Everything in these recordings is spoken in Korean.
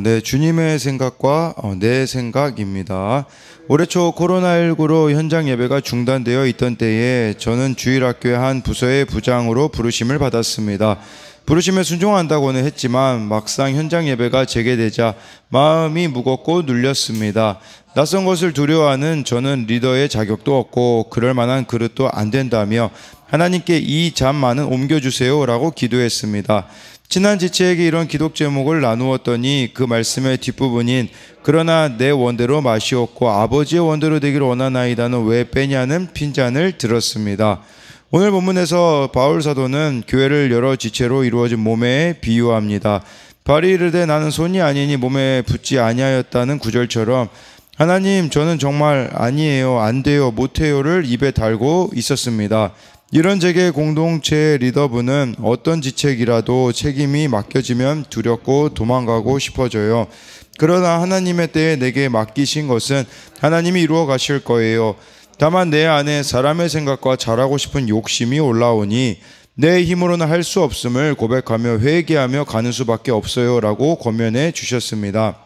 네, 주님의 생각과 내 생각입니다. 올해 초 코로나19로 현장 예배가 중단되어 있던 때에 저는 주일학교의 한 부서의 부장으로 부르심을 받았습니다. 부르심에 순종한다고는 했지만 막상 현장 예배가 재개되자 마음이 무겁고 눌렸습니다. 낯선 것을 두려워하는 저는 리더의 자격도 없고 그럴 만한 그릇도 안 된다며 하나님께 이 잠만은 옮겨주세요 라고 기도했습니다. 친한 지체에게 이런 기도 제목을 나누었더니 그 말씀의 뒷부분인 그러나 내 원대로 마시옵고 아버지의 원대로 되기를 원하나이다는 왜 빼냐는 핀잔을 들었습니다. 오늘 본문에서 바울 사도는 교회를 여러 지체로 이루어진 몸에 비유합니다. 발이 이르되 나는 손이 아니니 몸에 붙지 아니하였다는 구절처럼 하나님 저는 정말 아니에요, 안 돼요, 못해요를 입에 달고 있었습니다. 이런 재계 공동체의 리더분은 어떤 지책이라도 책임이 맡겨지면 두렵고 도망가고 싶어져요. 그러나 하나님의 때에 내게 맡기신 것은 하나님이 이루어 가실 거예요. 다만 내 안에 사람의 생각과 잘하고 싶은 욕심이 올라오니 내 힘으로는 할 수 없음을 고백하며 회개하며 가는 수밖에 없어요 라고 권면해 주셨습니다.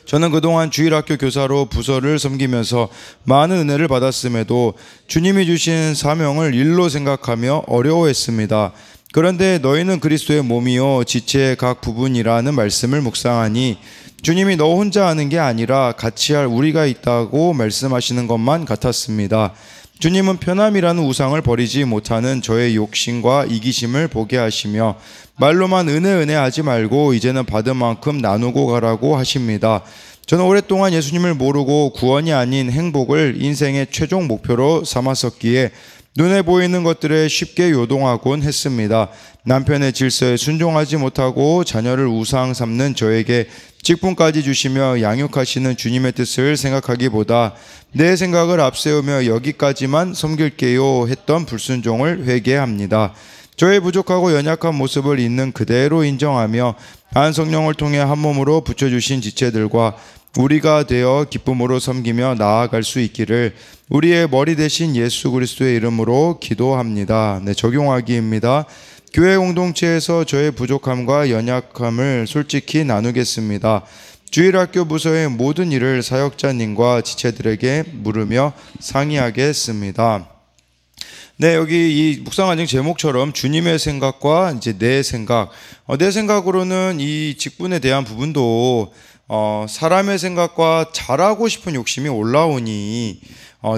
저는 그동안 주일학교 교사로 부서를 섬기면서 많은 은혜를 받았음에도 주님이 주신 사명을 일로 생각하며 어려워했습니다. 그런데 너희는 그리스도의 몸이요 지체의 각 부분이라는 말씀을 묵상하니 주님이 너 혼자 하는 게 아니라 같이 할 우리가 있다고 말씀하시는 것만 같았습니다. 주님은 편함이라는 우상을 버리지 못하는 저의 욕심과 이기심을 보게 하시며 말로만 은혜 하지 말고 이제는 받은 만큼 나누고 가라고 하십니다. 저는 오랫동안 예수님을 모르고 구원이 아닌 행복을 인생의 최종 목표로 삼았었기에 눈에 보이는 것들에 쉽게 요동하곤 했습니다. 남편의 질서에 순종하지 못하고 자녀를 우상 삼는 저에게 직분까지 주시며 양육하시는 주님의 뜻을 생각하기보다 내 생각을 앞세우며 여기까지만 섬길게요 했던 불순종을 회개합니다. 저의 부족하고 연약한 모습을 있는 그대로 인정하며 한 성령을 통해 한 몸으로 붙여주신 지체들과 우리가 되어 기쁨으로 섬기며 나아갈 수 있기를 우리의 머리 대신 예수 그리스도의 이름으로 기도합니다. 적용하기입니다. 교회 공동체에서 저의 부족함과 연약함을 솔직히 나누겠습니다. 주일학교 부서의 모든 일을 사역자님과 지체들에게 물으며 상의하겠습니다. 여기 이 묵상안증 제목처럼 주님의 생각과 이제 내 생각, 내 생각으로는 이 직분에 대한 부분도 사람의 생각과 잘하고 싶은 욕심이 올라오니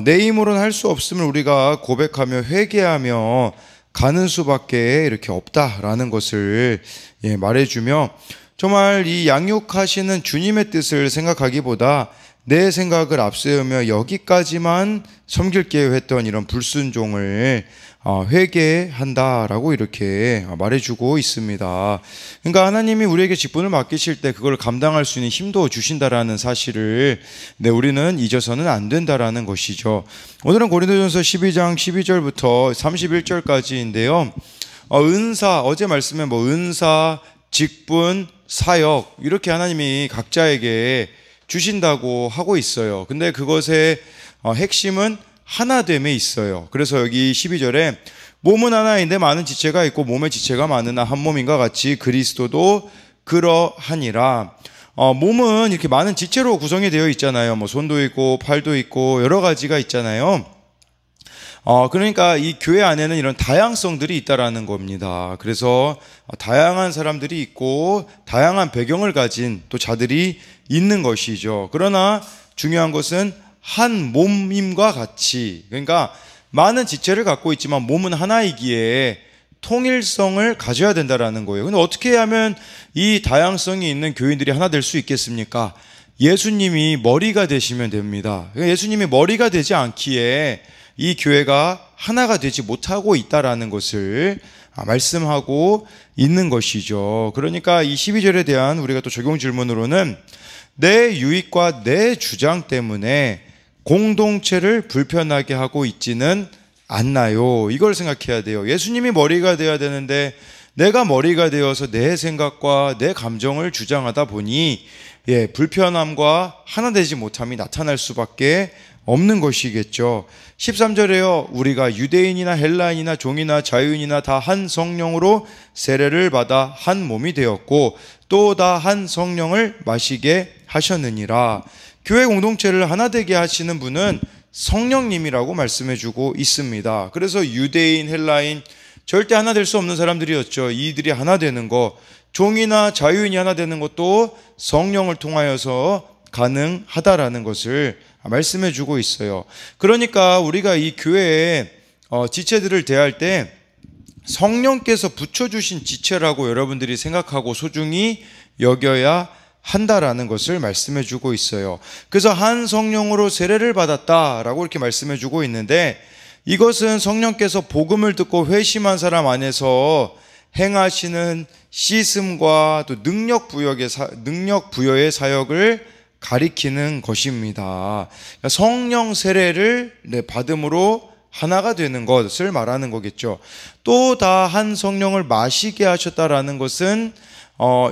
내 힘으로는 할 수 없음을 우리가 고백하며 회개하며 가는 수밖에 이렇게 없다라는 것을 말해주며 정말 이 양육하시는 주님의 뜻을 생각하기보다 내 생각을 앞세우며 여기까지만 섬길게요 했던 이런 불순종을 회개한다라고 이렇게 말해주고 있습니다. 그러니까 하나님이 우리에게 직분을 맡기실 때 그걸 감당할 수 있는 힘도 주신다라는 사실을 우리는 잊어서는 안 된다라는 것이죠. 오늘은 고린도전서 12장 12절부터 31절까지인데요. 은사, 어제 말씀에 은사, 직분, 사역 이렇게 하나님이 각자에게 주신다고 하고 있어요. 근데 그것의 핵심은 하나됨에 있어요. 그래서 여기 12절에 몸은 하나인데 많은 지체가 있고 몸의 지체가 많으나 한 몸인과 같이 그리스도도 그러하니라. 몸은 이렇게 많은 지체로 구성이 되어 있잖아요. 손도 있고 팔도 있고 여러 가지가 있잖아요. 그러니까 이 교회 안에는 이런 다양성들이 있다라는 겁니다. 그래서 다양한 사람들이 있고 다양한 배경을 가진 또 자들이 있는 것이죠. 그러나 중요한 것은 한 몸임과 같이, 그러니까 많은 지체를 갖고 있지만 몸은 하나이기에 통일성을 가져야 된다라는 거예요. 근데 어떻게 하면 이 다양성이 있는 교인들이 하나 될 수 있겠습니까? 예수님이 머리가 되시면 됩니다. 예수님이 머리가 되지 않기에 이 교회가 하나가 되지 못하고 있다라는 것을 말씀하고 있는 것이죠. 그러니까 이 12절에 대한 우리가 또 적용 질문으로는 내 유익과 내 주장 때문에 공동체를 불편하게 하고 있지는 않나요? 이걸 생각해야 돼요. 예수님이 머리가 되어야 되는데 내가 머리가 되어서 내 생각과 내 감정을 주장하다 보니 불편함과 하나 되지 못함이 나타날 수밖에 없는 것이겠죠. 13절에요. 우리가 유대인이나 헬라인이나 종이나 자유인이나 다 한 성령으로 세례를 받아 한 몸이 되었고 또 다 한 성령을 마시게 하셨느니라. 교회 공동체를 하나 되게 하시는 분은 성령님이라고 말씀해주고 있습니다. 그래서 유대인, 헬라인 절대 하나 될 수 없는 사람들이었죠. 이들이 하나 되는 것, 종이나 자유인이 하나 되는 것도 성령을 통하여서 가능하다라는 것을 말씀해주고 있어요. 그러니까 우리가 이 교회의 지체들을 대할 때 성령께서 붙여주신 지체라고 여러분들이 생각하고 소중히 여겨야 한다라는 것을 말씀해주고 있어요. 그래서 한 성령으로 세례를 받았다라고 이렇게 말씀해주고 있는데, 이것은 성령께서 복음을 듣고 회심한 사람 안에서 행하시는 씻음과 또 능력 부여의 사역을 가리키는 것입니다. 성령 세례를 받음으로 하나가 되는 것을 말하는 거겠죠. 또 다 한 성령을 마시게 하셨다라는 것은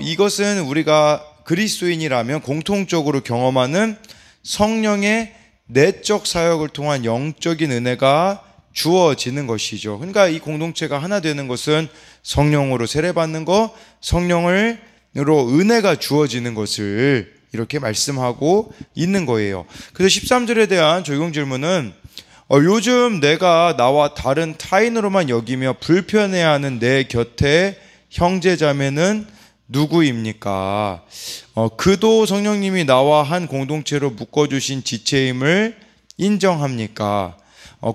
이것은 우리가 그리스도인이라면 공통적으로 경험하는 성령의 내적 사역을 통한 영적인 은혜가 주어지는 것이죠. 그러니까 이 공동체가 하나 되는 것은 성령으로 세례받는 것, 성령으로 은혜가 주어지는 것을 이렇게 말씀하고 있는 거예요. 그래서 13절에 대한 적용 질문은 요즘 내가 나와 다른 타인으로만 여기며 불편해하는 내 곁에 형제자매는 누구입니까? 그도 성령님이 나와 한 공동체로 묶어주신 지체임을 인정합니까?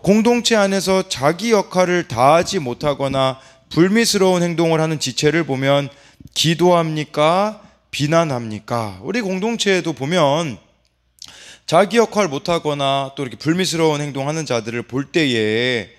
공동체 안에서 자기 역할을 다하지 못하거나 불미스러운 행동을 하는 지체를 보면 기도합니까? 비난합니까? 우리 공동체에도 보면 자기 역할 못하거나 또 이렇게 불미스러운 행동하는 자들을 볼 때에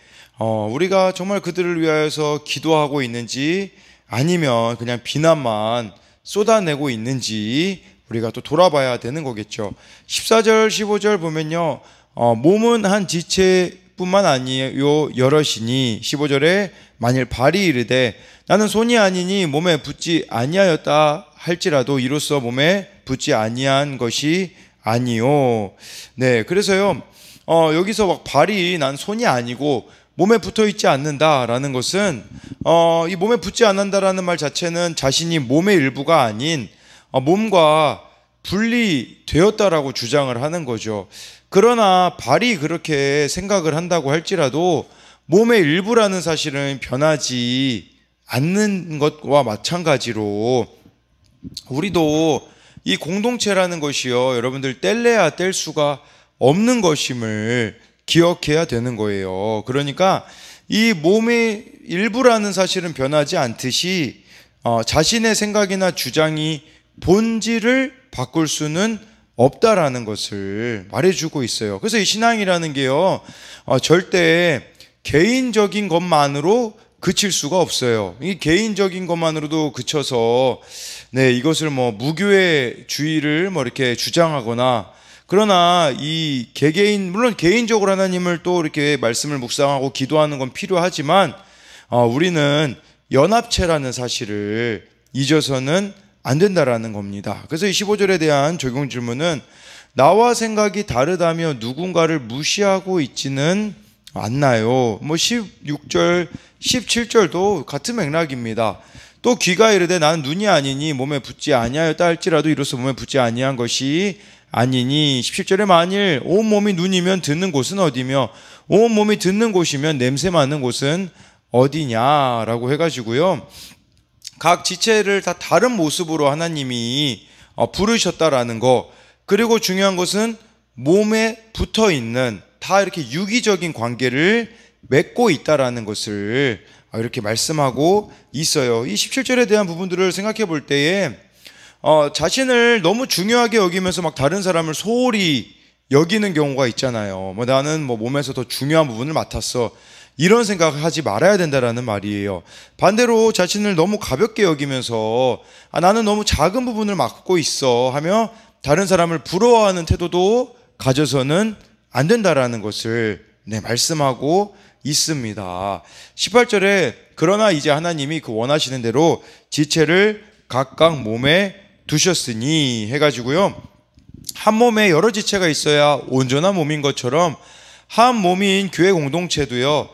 우리가 정말 그들을 위하여서 기도하고 있는지 아니면 그냥 비난만 쏟아내고 있는지 우리가 또 돌아봐야 되는 거겠죠. 14절 15절 보면요, 몸은 한 지체뿐만 아니요 여럿이니 15절에 만일 발이 이르되 나는 손이 아니니 몸에 붙지 아니하였다 할지라도 이로써 몸에 붙지 아니한 것이 아니요. 네, 그래서요 여기서 막 발이 난 손이 아니고 몸에 붙어 있지 않는다라는 것은 이 몸에 붙지 않는다라는 말 자체는 자신이 몸의 일부가 아닌 몸과 분리되었다라고 주장을 하는 거죠. 그러나 발이 그렇게 생각을 한다고 할지라도 몸의 일부라는 사실은 변하지 않는 것과 마찬가지로 우리도 이 공동체라는 것이요, 여러분들 뗄래야 뗄 수가 없는 것임을 기억해야 되는 거예요. 그러니까 이 몸의 일부라는 사실은 변하지 않듯이 자신의 생각이나 주장이 본질을 바꿀 수는 없다라는 것을 말해주고 있어요. 그래서 이 신앙이라는 게요, 절대 개인적인 것만으로 그칠 수가 없어요. 이 개인적인 것만으로도 그쳐서 이것을 무교회주의를 이렇게 주장하거나, 그러나 이 개개인, 물론 개인적으로 하나님을 또 이렇게 말씀을 묵상하고 기도하는 건 필요하지만 우리는 연합체라는 사실을 잊어서는 안 된다라는 겁니다. 그래서 이 15절에 대한 적용 질문은 나와 생각이 다르다며 누군가를 무시하고 있지는 않나요? 16절, 17절도 같은 맥락입니다. 또 귀가 이르되 나는 눈이 아니니 몸에 붙지 아니하였다 할지라도 이로써 몸에 붙지 아니한 것이 아니니 17절에 만일 온몸이 눈이면 듣는 곳은 어디며 온몸이 듣는 곳이면 냄새 맡는 곳은 어디냐라고 해가지고요, 각 지체를 다 다른 모습으로 하나님이 부르셨다라는 거, 그리고 중요한 것은 몸에 붙어있는 다 이렇게 유기적인 관계를 맺고 있다라는 것을 이렇게 말씀하고 있어요. 이 17절에 대한 부분들을 생각해 볼 때에 자신을 너무 중요하게 여기면서 막 다른 사람을 소홀히 여기는 경우가 있잖아요. 나는 몸에서 더 중요한 부분을 맡았어, 이런 생각을 하지 말아야 된다라는 말이에요. 반대로 자신을 너무 가볍게 여기면서 나는 너무 작은 부분을 맡고 있어 하며 다른 사람을 부러워하는 태도도 가져서는 안 된다라는 것을 말씀하고 있습니다. 18절에 그러나 이제 하나님이 그 원하시는 대로 지체를 각각 몸에 두셨으니 해가지고요, 한 몸에 여러 지체가 있어야 온전한 몸인 것처럼 한 몸인 교회 공동체도요,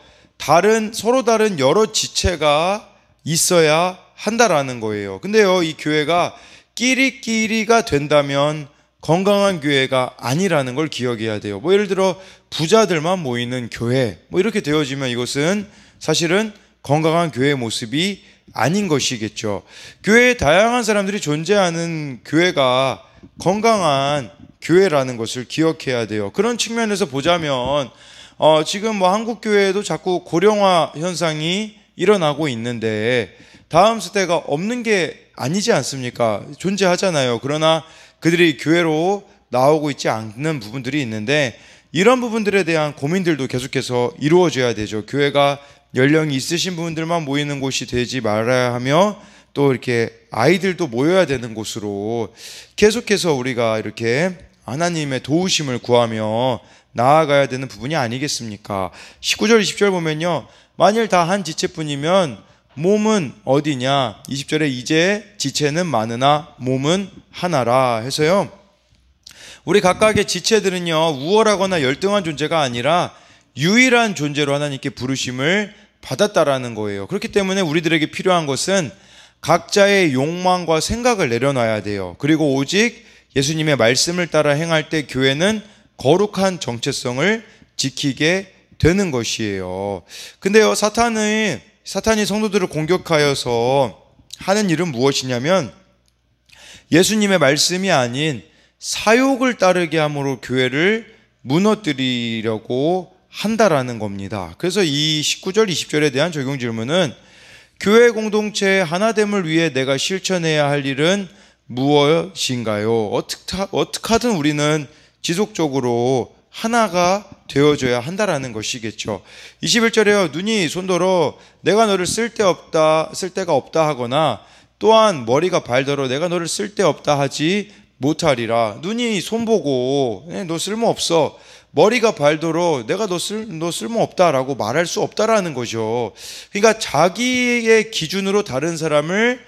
서로 다른 여러 지체가 있어야 한다라는 거예요. 근데요, 이 교회가 끼리끼리가 된다면 건강한 교회가 아니라는 걸 기억해야 돼요. 예를 들어 부자들만 모이는 교회, 이렇게 되어지면 이것은 사실은 건강한 교회의 모습이 아닌 것이겠죠. 교회에 다양한 사람들이 존재하는 교회가 건강한 교회라는 것을 기억해야 돼요. 그런 측면에서 보자면 지금 한국 교회에도 자꾸 고령화 현상이 일어나고 있는데 다음 세대가 없는 게 아니지 않습니까? 존재하잖아요. 그러나 그들이 교회로 나오고 있지 않는 부분들이 있는데 이런 부분들에 대한 고민들도 계속해서 이루어져야 되죠. 교회가 연령이 있으신 분들만 모이는 곳이 되지 말아야 하며 또 이렇게 아이들도 모여야 되는 곳으로 계속해서 우리가 이렇게 하나님의 도우심을 구하며 나아가야 되는 부분이 아니겠습니까? 19절 20절 보면요, 만일 다 한 지체뿐이면 몸은 어디냐? 20절에 이제 지체는 많으나 몸은 하나라 해서요, 우리 각각의 지체들은요 우월하거나 열등한 존재가 아니라 유일한 존재로 하나님께 부르심을 받았다라는 거예요. 그렇기 때문에 우리들에게 필요한 것은 각자의 욕망과 생각을 내려놔야 돼요. 그리고 오직 예수님의 말씀을 따라 행할 때 교회는 거룩한 정체성을 지키게 되는 것이에요. 근데요, 사탄이 성도들을 공격하여서 하는 일은 무엇이냐면 예수님의 말씀이 아닌 사욕을 따르게 함으로 교회를 무너뜨리려고 한다라는 겁니다. 그래서 이 19절 20절에 대한 적용 질문은 교회 공동체의 하나됨을 위해 내가 실천해야 할 일은 무엇인가요? 어떻게 하든 우리는 지속적으로 하나가 되어줘야 한다라는 것이겠죠. 21절에요, 눈이 손더러 내가 너를 쓸데가 없다 하거나 또한 머리가 발더러 내가 너를 쓸데없다 하지 못하리라. 눈이 손보고 너 쓸모없어, 머리가 발도로 내가 너 쓸모없다라고 말할 수 없다라는 거죠. 그러니까 자기의 기준으로 다른 사람을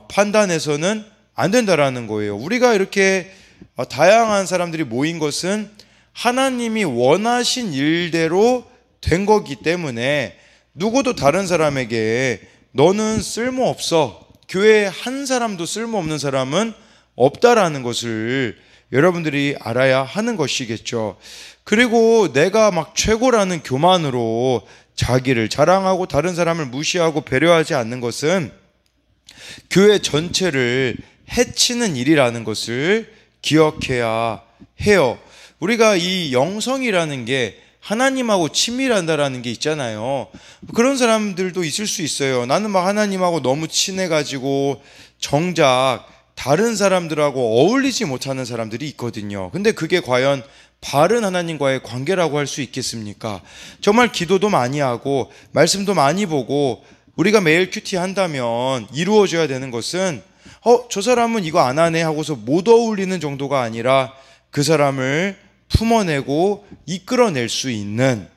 판단해서는 안 된다라는 거예요. 우리가 이렇게 다양한 사람들이 모인 것은 하나님이 원하신 일대로 된 거기 때문에 누구도 다른 사람에게 너는 쓸모없어, 교회에 한 사람도 쓸모없는 사람은 없다라는 것을 여러분들이 알아야 하는 것이겠죠. 그리고 내가 막 최고라는 교만으로 자기를 자랑하고 다른 사람을 무시하고 배려하지 않는 것은 교회 전체를 해치는 일이라는 것을 기억해야 해요. 우리가 이 영성이라는 게 하나님하고 친밀한다라는 게 있잖아요. 그런 사람들도 있을 수 있어요. 나는 막 하나님하고 너무 친해가지고 정작 다른 사람들하고 어울리지 못하는 사람들이 있거든요. 근데 그게 과연 바른 하나님과의 관계라고 할 수 있겠습니까? 정말 기도도 많이 하고 말씀도 많이 보고 우리가 매일 큐티 한다면 이루어져야 되는 것은 저 사람은 이거 안 하네 하고서 못 어울리는 정도가 아니라 그 사람을 품어내고 이끌어낼 수 있는,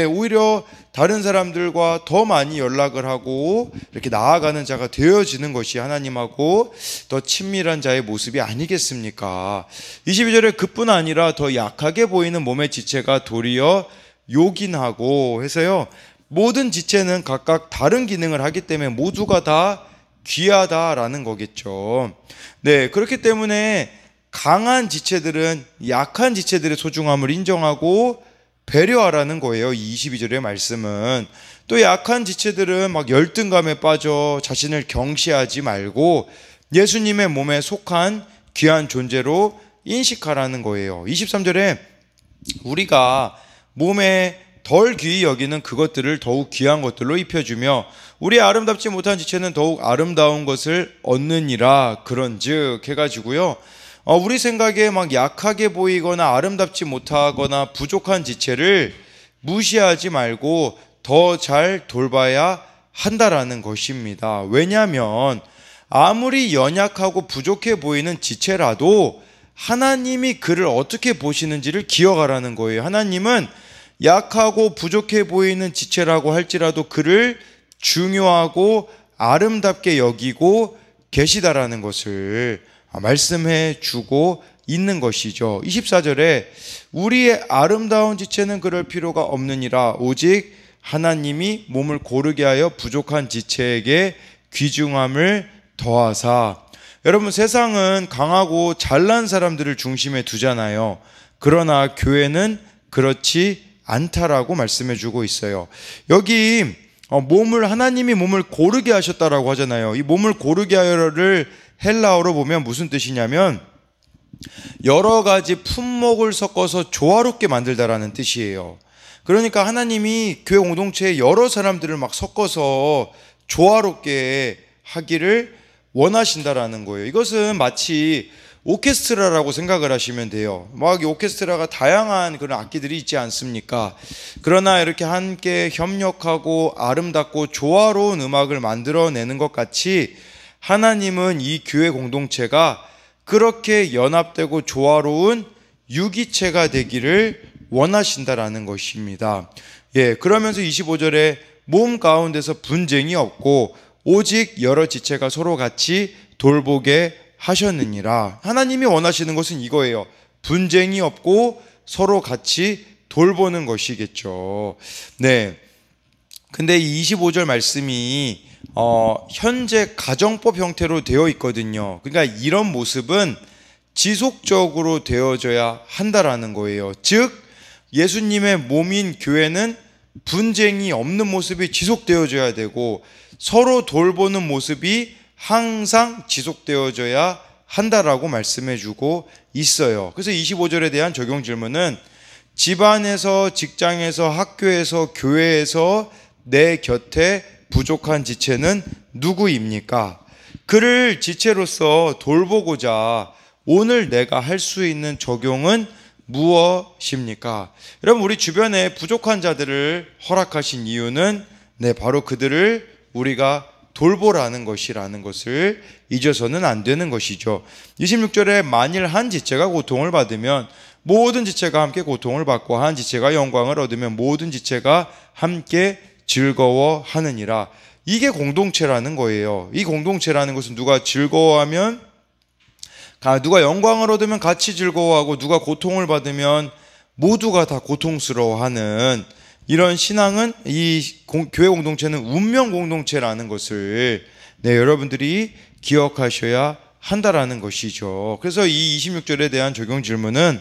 오히려 다른 사람들과 더 많이 연락을 하고 이렇게 나아가는 자가 되어지는 것이 하나님하고 더 친밀한 자의 모습이 아니겠습니까? 22절에 그뿐 아니라 더 약하게 보이는 몸의 지체가 도리어 요긴하고 해서요, 모든 지체는 각각 다른 기능을 하기 때문에 모두가 다 귀하다라는 거겠죠. 그렇기 때문에 강한 지체들은 약한 지체들의 소중함을 인정하고 배려하라는 거예요. 이 22절의 말씀은. 또 약한 지체들은 막 열등감에 빠져 자신을 경시하지 말고 예수님의 몸에 속한 귀한 존재로 인식하라는 거예요. 23절에 우리가 몸에 덜 귀히 여기는 그것들을 더욱 귀한 것들로 입혀주며 우리 아름답지 못한 지체는 더욱 아름다운 것을 얻느니라 그런즉 해가지고요, 우리 생각에 막 약하게 보이거나 아름답지 못하거나 부족한 지체를 무시하지 말고 더 잘 돌봐야 한다라는 것입니다. 왜냐하면 아무리 연약하고 부족해 보이는 지체라도 하나님이 그를 어떻게 보시는지를 기억하라는 거예요. 하나님은 약하고 부족해 보이는 지체라고 할지라도 그를 중요하고 아름답게 여기고 계시다라는 것을 말씀해 주고 있는 것이죠. 24절에 우리의 아름다운 지체는 그럴 필요가 없느니라 오직 하나님이 몸을 고르게 하여 부족한 지체에게 귀중함을 더하사. 여러분, 세상은 강하고 잘난 사람들을 중심에 두잖아요. 그러나 교회는 그렇지 않다라고 말씀해 주고 있어요. 여기 하나님이 몸을 고르게 하셨다라고 하잖아요. 이 몸을 고르게 하여를 헬라어로 보면 무슨 뜻이냐면 여러 가지 품목을 섞어서 조화롭게 만들다라는 뜻이에요. 그러니까 하나님이 교회 공동체에 여러 사람들을 막 섞어서 조화롭게 하기를 원하신다라는 거예요. 이것은 마치 오케스트라라고 생각을 하시면 돼요. 이 오케스트라가 다양한 그런 악기들이 있지 않습니까? 그러나 이렇게 함께 협력하고 아름답고 조화로운 음악을 만들어내는 것 같이 하나님은 이 교회 공동체가 그렇게 연합되고 조화로운 유기체가 되기를 원하신다라는 것입니다. 그러면서 25절에 몸 가운데서 분쟁이 없고 오직 여러 지체가 서로 같이 돌보게 하셨느니라. 하나님이 원하시는 것은 이거예요. 분쟁이 없고 서로 같이 돌보는 것이겠죠. 근데 이 25절 말씀이 현재 가정법 형태로 되어 있거든요. 그러니까 이런 모습은 지속적으로 되어져야 한다라는 거예요. 즉 예수님의 몸인 교회는 분쟁이 없는 모습이 지속되어져야 되고 서로 돌보는 모습이 항상 지속되어져야 한다라고 말씀해 주고 있어요. 그래서 25절에 대한 적용 질문은 집안에서, 직장에서, 학교에서, 교회에서 내 곁에 부족한 지체는 누구입니까? 그를 지체로서 돌보고자 오늘 내가 할 수 있는 적용은 무엇입니까? 여러분, 우리 주변에 부족한 자들을 허락하신 이유는 바로 그들을 우리가 돌보라는 것이라는 것을 잊어서는 안 되는 것이죠. 26절에 만일 한 지체가 고통을 받으면 모든 지체가 함께 고통을 받고 한 지체가 영광을 얻으면 모든 지체가 함께 즐거워하느니라. 이게 공동체라는 거예요. 이 공동체라는 것은 누가 즐거워하면 누가 영광을 얻으면 같이 즐거워하고 누가 고통을 받으면 모두가 다 고통스러워하는 이런 신앙은 이 교회 공동체는 운명 공동체라는 것을 여러분들이 기억하셔야 한다라는 것이죠. 그래서 이 26절에 대한 적용 질문은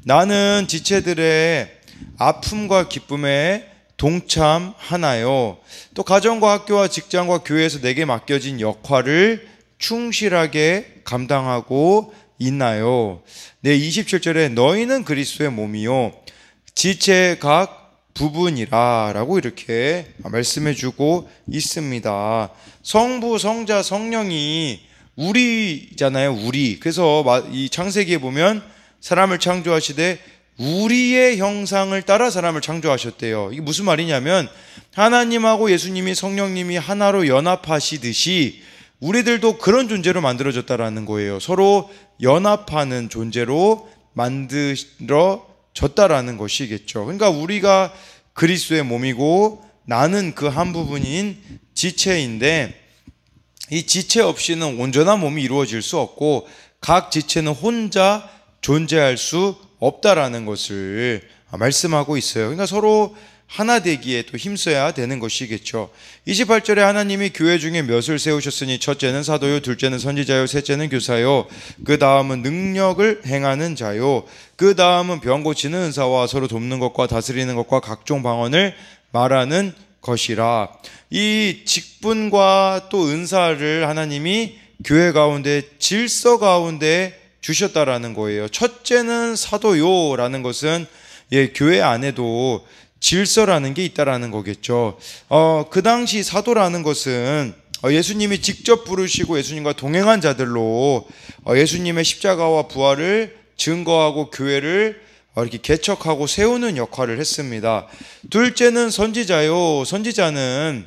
나는 지체들의 아픔과 기쁨에 동참하나요? 또 가정과 학교와 직장과 교회에서 내게 맡겨진 역할을 충실하게 감당하고 있나요? 27절에 너희는 그리스도의 몸이요 지체 각 부분이라 라고 이렇게 말씀해 주고 있습니다. 성부, 성자, 성령이 우리잖아요. 우리. 그래서 이 창세기에 보면 사람을 창조하시되 우리의 형상을 따라 사람을 창조하셨대요. 이게 무슨 말이냐면 하나님하고 예수님이 성령님이 하나로 연합하시듯이 우리들도 그런 존재로 만들어졌다라는 거예요. 서로 연합하는 존재로 만들어졌다라는 것이겠죠. 그러니까 우리가 그리스도의 몸이고 나는 그 한 부분인 지체인데 이 지체 없이는 온전한 몸이 이루어질 수 없고 각 지체는 혼자 존재할 수 없다라는 것을 말씀하고 있어요. 그러니까 서로 하나 되기에 또 힘써야 되는 것이겠죠. 28절에 하나님이 교회 중에 몇을 세우셨으니 첫째는 사도요, 둘째는 선지자요, 셋째는 교사요, 그 다음은 능력을 행하는 자요, 그 다음은 병 고치는 은사와 서로 돕는 것과 다스리는 것과 각종 방언을 말하는 것이라. 이 직분과 또 은사를 하나님이 교회 가운데 질서 가운데 주셨다라는 거예요. 첫째는 사도요라는 것은 교회 안에도 질서라는 게 있다라는 거겠죠. 그 당시 사도라는 것은 예수님이 직접 부르시고 예수님과 동행한 자들로 예수님의 십자가와 부활을 증거하고 교회를 이렇게 개척하고 세우는 역할을 했습니다. 둘째는 선지자요. 선지자는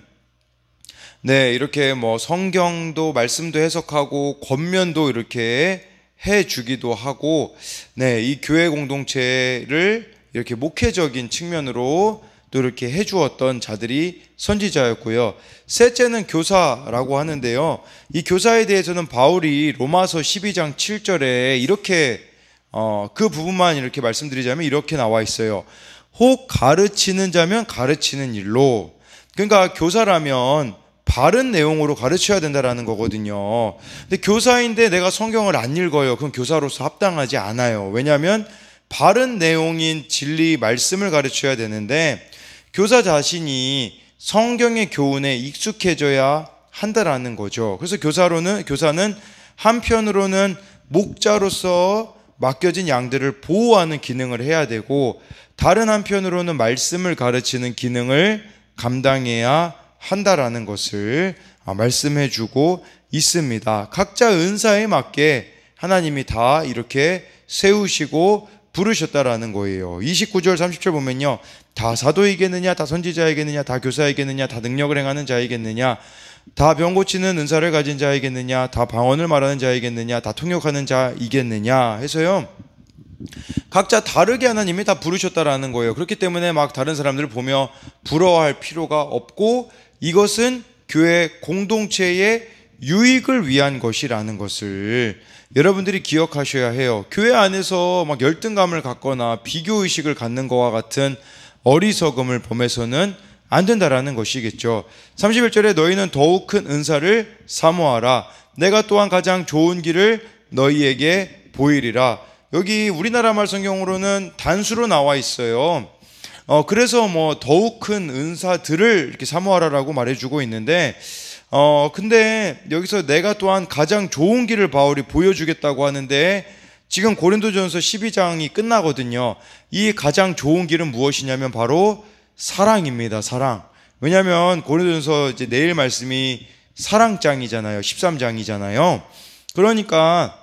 이렇게 성경도 말씀도 해석하고 권면도 이렇게 해주기도 하고 이 교회 공동체를 이렇게 목회적인 측면으로 또 이렇게 해주었던 자들이 선지자였고요. 셋째는 교사라고 하는데요. 이 교사에 대해서는 바울이 로마서 12장 7절에 이렇게 그 부분만 이렇게 말씀드리자면 이렇게 나와 있어요. 혹 가르치는 자면 가르치는 일로. 그러니까 교사라면 바른 내용으로 가르쳐야 된다라는 거거든요. 근데 교사인데 내가 성경을 안 읽어요. 그럼 교사로서 합당하지 않아요. 왜냐하면 바른 내용인 진리 말씀을 가르쳐야 되는데 교사 자신이 성경의 교훈에 익숙해져야 한다라는 거죠. 그래서 교사는 한편으로는 목자로서 맡겨진 양들을 보호하는 기능을 해야 되고, 다른 한편으로는 말씀을 가르치는 기능을 감당해야 한다라는 것을 말씀해 주고 있습니다. 각자 은사에 맞게 하나님이 다 이렇게 세우시고 부르셨다라는 거예요. 29절 30절 보면요, 다 사도이겠느냐, 다 선지자이겠느냐, 다 교사이겠느냐, 다 능력을 행하는 자이겠느냐, 다 병 고치는 은사를 가진 자이겠느냐, 다 방언을 말하는 자이겠느냐, 다 통역하는 자이겠느냐 해서요, 각자 다르게 하나님이 다 부르셨다라는 거예요. 그렇기 때문에 막 다른 사람들을 보며 부러워할 필요가 없고, 이것은 교회 공동체의 유익을 위한 것이라는 것을 여러분들이 기억하셔야 해요. 교회 안에서 막 열등감을 갖거나 비교의식을 갖는 것과 같은 어리석음을 범해서는 안 된다라는 것이겠죠. 31절에 너희는 더욱 큰 은사를 사모하라. 내가 또한 가장 좋은 길을 너희에게 보이리라. 여기 우리나라 말 성경으로는 단수로 나와 있어요. 그래서 뭐 더욱 큰 은사들을 이렇게 사모하라라고 말해주고 있는데, 근데 여기서 내가 또한 가장 좋은 길을 바울이 보여주겠다고 하는데, 지금 고린도전서 12장이 끝나거든요. 이 가장 좋은 길은 무엇이냐면 바로 사랑입니다. 사랑. 왜냐하면 고린도전서 이제 내일 말씀이 사랑장이잖아요. 13장이잖아요. 그러니까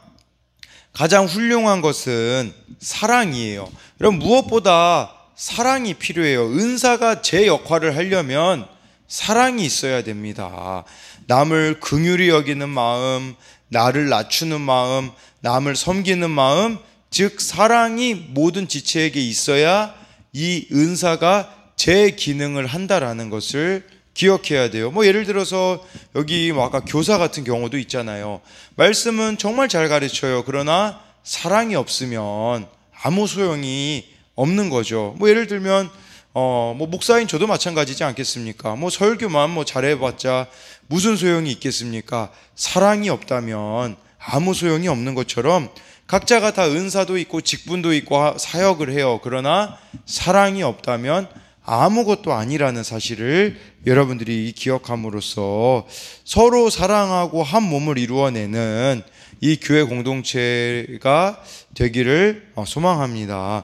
가장 훌륭한 것은 사랑이에요. 여러분, 무엇보다 사랑이 필요해요. 은사가 제 역할을 하려면 사랑이 있어야 됩니다. 남을 긍휼히 여기는 마음, 나를 낮추는 마음, 남을 섬기는 마음, 즉 사랑이 모든 지체에게 있어야 이 은사가 제 기능을 한다라는 것을 기억해야 돼요. 뭐 예를 들어서 여기 뭐 아까 교사 같은 경우도 있잖아요. 말씀은 정말 잘 가르쳐요. 그러나 사랑이 없으면 아무 소용이 없는 거죠. 뭐 예를 들면 뭐 목사인 저도 마찬가지지 않겠습니까? 뭐 설교만 뭐 잘해봤자 무슨 소용이 있겠습니까? 사랑이 없다면 아무 소용이 없는 것처럼 각자가 다 은사도 있고 직분도 있고 사역을 해요. 그러나 사랑이 없다면 아무것도 아니라는 사실을 여러분들이 기억함으로써 서로 사랑하고 한 몸을 이루어내는 이 교회 공동체가 되기를 소망합니다.